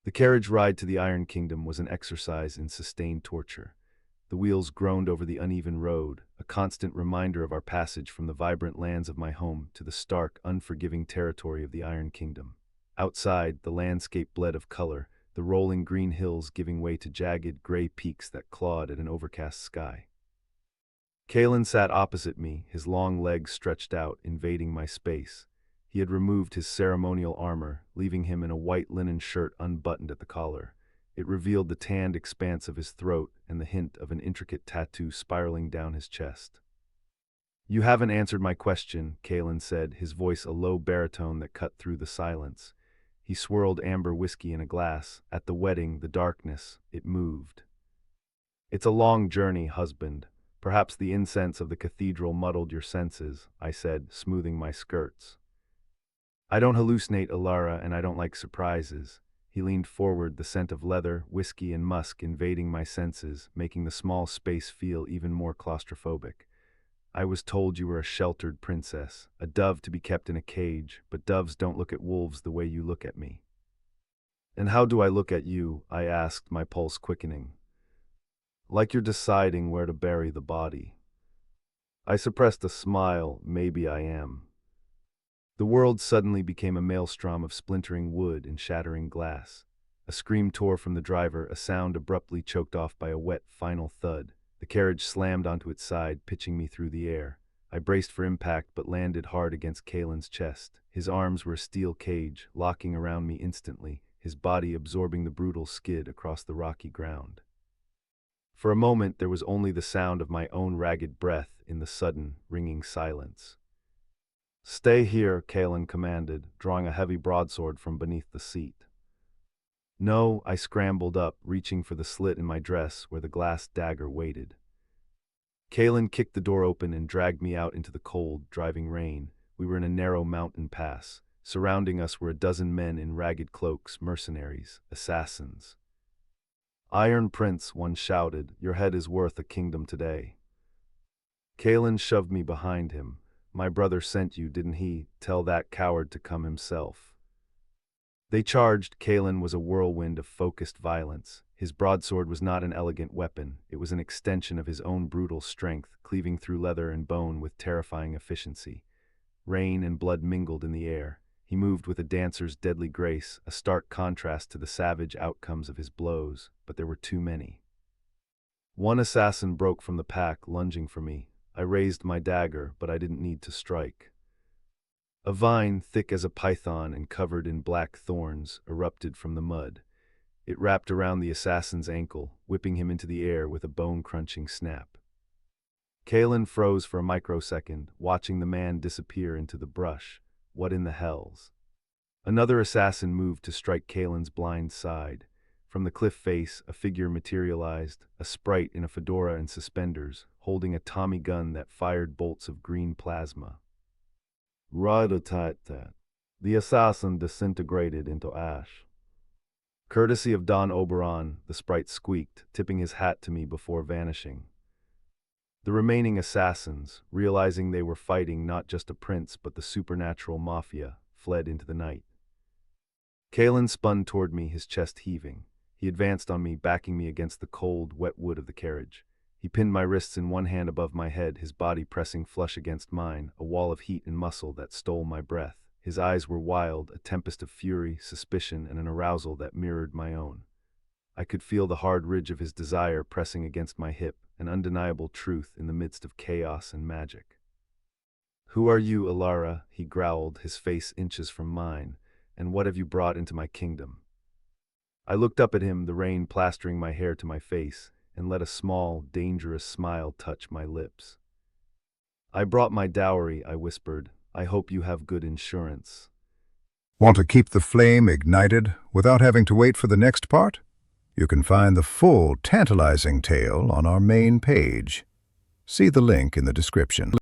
The carriage ride to the Iron Kingdom was an exercise in sustained torture. The wheels groaned over the uneven road, a constant reminder of our passage from the vibrant lands of my home to the stark, unforgiving territory of the Iron Kingdom. Outside, the landscape bled of color, the rolling green hills giving way to jagged, gray peaks that clawed at an overcast sky. Kaelen sat opposite me, his long legs stretched out, invading my space. He had removed his ceremonial armor, leaving him in a white linen shirt unbuttoned at the collar. It revealed the tanned expanse of his throat and the hint of an intricate tattoo spiraling down his chest. "You haven't answered my question," Kaelen said, his voice a low baritone that cut through the silence. He swirled amber whiskey in a glass. At the wedding, the darkness, it moved. "It's a long journey, husband. Perhaps the incense of the cathedral muddled your senses," I said, smoothing my skirts. "I don't hallucinate, Elara, and I don't like surprises." He leaned forward, the scent of leather, whiskey, and musk invading my senses, making the small space feel even more claustrophobic. "I was told you were a sheltered princess, a dove to be kept in a cage, but doves don't look at wolves the way you look at me." "And how do I look at you?" I asked, my pulse quickening. "Like you're deciding where to bury the body." I suppressed a smile. Maybe I am. The world suddenly became a maelstrom of splintering wood and shattering glass. A scream tore from the driver, a sound abruptly choked off by a wet, final thud. The carriage slammed onto its side, pitching me through the air. I braced for impact but landed hard against Kaelen's chest. His arms were a steel cage, locking around me instantly, his body absorbing the brutal skid across the rocky ground. For a moment there was only the sound of my own ragged breath in the sudden, ringing silence. "Stay here," Kaelen commanded, drawing a heavy broadsword from beneath the seat. "No," I scrambled up, reaching for the slit in my dress where the glass dagger waited. Kaelen kicked the door open and dragged me out into the cold, driving rain. We were in a narrow mountain pass. Surrounding us were a dozen men in ragged cloaks, mercenaries, assassins. "Iron Prince," one shouted, "your head is worth a kingdom today." Kaelen shoved me behind him. "My brother sent you, didn't he? Tell that coward to come himself." They charged. Kaelen was a whirlwind of focused violence. His broadsword was not an elegant weapon. It was an extension of his own brutal strength, cleaving through leather and bone with terrifying efficiency. Rain and blood mingled in the air. He moved with a dancer's deadly grace, a stark contrast to the savage outcomes of his blows, but there were too many. One assassin broke from the pack, lunging for me. I raised my dagger, but I didn't need to strike. A vine, thick as a python and covered in black thorns, erupted from the mud. It wrapped around the assassin's ankle, whipping him into the air with a bone-crunching snap. Kaelen froze for a microsecond, watching the man disappear into the brush. What in the hells? Another assassin moved to strike Kaelen's blind side. From the cliff face, a figure materialized, a sprite in a fedora and suspenders, holding a Tommy gun that fired bolts of green plasma. "Rat-a-tat-tat." The assassin disintegrated into ash. "Courtesy of Don Oberon," the sprite squeaked, tipping his hat to me before vanishing. The remaining assassins, realizing they were fighting not just a prince but the supernatural Mafia, fled into the night. Kaelen spun toward me, his chest heaving. He advanced on me, backing me against the cold, wet wood of the carriage. He pinned my wrists in one hand above my head, his body pressing flush against mine, a wall of heat and muscle that stole my breath. His eyes were wild, a tempest of fury, suspicion, and an arousal that mirrored my own. I could feel the hard ridge of his desire pressing against my hip, an undeniable truth in the midst of chaos and magic. "Who are you, Elara?" he growled, his face inches from mine. "And what have you brought into my kingdom?" I looked up at him, the rain plastering my hair to my face, and let a small, dangerous smile touch my lips. "I brought my dowry," I whispered. "I hope you have good insurance." Want to keep the flame ignited without having to wait for the next part? You can find the full, tantalizing tale on our main page. See the link in the description.